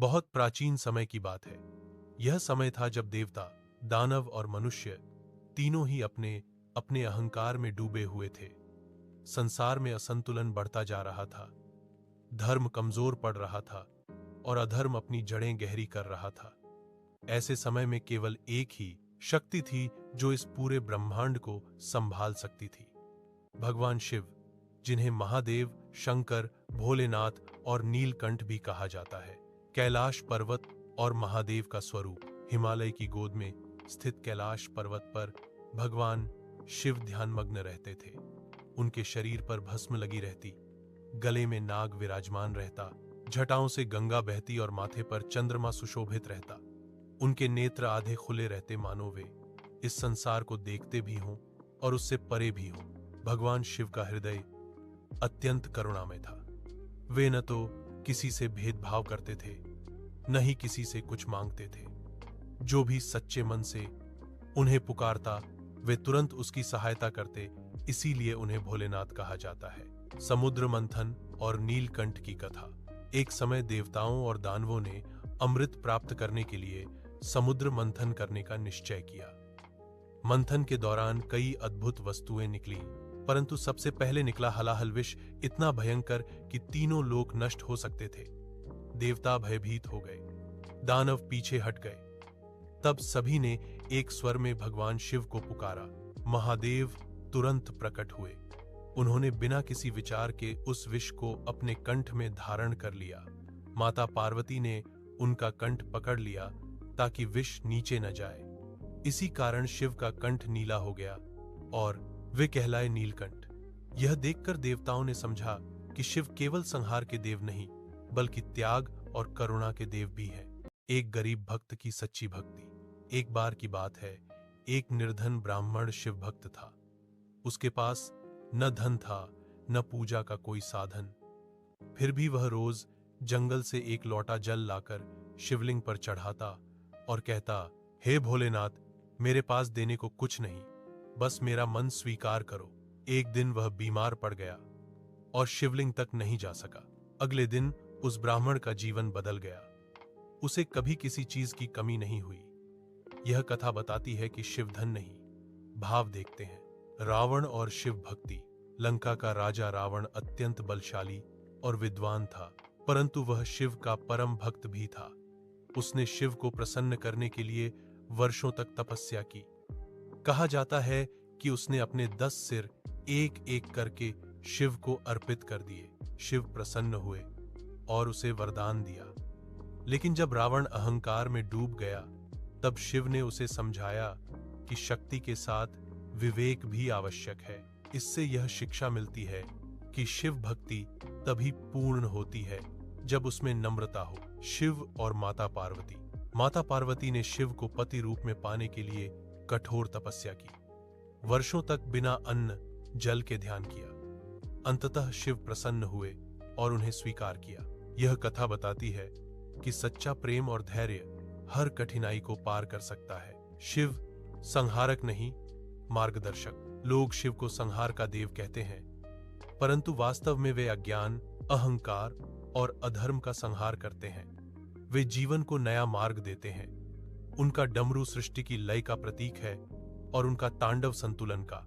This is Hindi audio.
बहुत प्राचीन समय की बात है। यह समय था जब देवता, दानव और मनुष्य तीनों ही अपने अपने अहंकार में डूबे हुए थे। संसार में असंतुलन बढ़ता जा रहा था, धर्म कमजोर पड़ रहा था और अधर्म अपनी जड़ें गहरी कर रहा था। ऐसे समय में केवल एक ही शक्ति थी जो इस पूरे ब्रह्मांड को संभाल सकती थी, भगवान शिव, जिन्हें महादेव, शंकर, भोलेनाथ और नीलकंठ भी कहा जाता है। कैलाश पर्वत और महादेव का स्वरूप। हिमालय की गोद में स्थित कैलाश पर्वत पर भगवान शिव ध्यानमग्न रहते थे। उनके शरीर पर भस्म लगी रहती, गले में नाग विराजमान रहता, जटाओं से गंगा बहती और माथे पर चंद्रमा सुशोभित रहता। उनके नेत्र आधे खुले रहते, मानो वे इस संसार को देखते भी हों और उससे परे भी हों। भगवान शिव का हृदय अत्यंत करुणामय था। वे न तो किसी से भेदभाव करते थे, न ही किसी से कुछ मांगते थे। जो भी सच्चे मन से उन्हें पुकारता, वे तुरंत उसकी सहायता करते। इसीलिए उन्हें भोलेनाथ कहा जाता है। समुद्र मंथन और नीलकंठ की कथा। एक समय देवताओं और दानवों ने अमृत प्राप्त करने के लिए समुद्र मंथन करने का निश्चय किया। मंथन के दौरान कई अद्भुत वस्तुएं निकली, परंतु सबसे पहले निकला हलाहल विष, इतना भयंकर कि तीनों लोक नष्ट हो सकते थे। देवता भयभीत हो गए, दानव पीछे हट गए। तब सभी ने एक स्वर में भगवान शिव को पुकारा। महादेव तुरंत प्रकट हुए। उन्होंने बिना किसी विचार के उस विष को अपने कंठ में धारण कर लिया। माता पार्वती ने उनका कंठ पकड़ लिया ताकि विष नीचे न जाए। इसी कारण शिव का कंठ नीला हो गया और वे कहलाए नीलकंठ। यह देखकर देवताओं ने समझा कि शिव केवल संहार के देव नहीं, बल्कि त्याग और करुणा के देव भी हैं। एक गरीब भक्त की सच्ची भक्ति। एक बार की बात है, एक निर्धन ब्राह्मण शिव भक्त था। उसके पास न धन था, न पूजा का कोई साधन। फिर भी वह रोज जंगल से एक लोटा जल लाकर शिवलिंग पर चढ़ाता और कहता, हे भोलेनाथ, मेरे पास देने को कुछ नहीं, बस मेरा मन स्वीकार करो। एक दिन वह बीमार पड़ गया और शिवलिंग तक नहीं जा सका। अगले दिन उस ब्राह्मण का जीवन बदल गया। उसे कभी किसी चीज की कमी नहीं हुई। यह कथा बताती है कि शिव धन नहीं, भाव देखते हैं। रावण और शिव भक्ति। लंका का राजा रावण अत्यंत बलशाली और विद्वान था, परंतु वह शिव का परम भक्त भी था। उसने शिव को प्रसन्न करने के लिए वर्षों तक तपस्या की। कहा जाता है कि उसने अपने 10 सिर एक एक करके शिव को अर्पित कर दिए। शिव प्रसन्न हुए और उसे वरदान दिया। लेकिन जब रावण अहंकार में डूब गया, तब शिव ने उसे समझाया कि शक्ति के साथ विवेक भी आवश्यक है। इससे यह शिक्षा मिलती है कि शिव भक्ति तभी पूर्ण होती है जब उसमें नम्रता हो। शिव और माता पार्वती। माता पार्वती ने शिव को पति रूप में पाने के लिए कठोर तपस्या की। वर्षों तक बिना अन्न जल के ध्यान किया। अंततः शिव प्रसन्न हुए और उन्हें स्वीकार किया। यह कथा बताती है कि सच्चा प्रेम और धैर्य हर कठिनाई को पार कर सकता है। शिव संहारक नहीं, मार्गदर्शक। लोग शिव को संहार का देव कहते हैं, परंतु वास्तव में वे अज्ञान, अहंकार और अधर्म का संहार करते हैं। वे जीवन को नया मार्ग देते हैं। उनका डमरू सृष्टि की लय का प्रतीक है और उनका तांडव संतुलन का।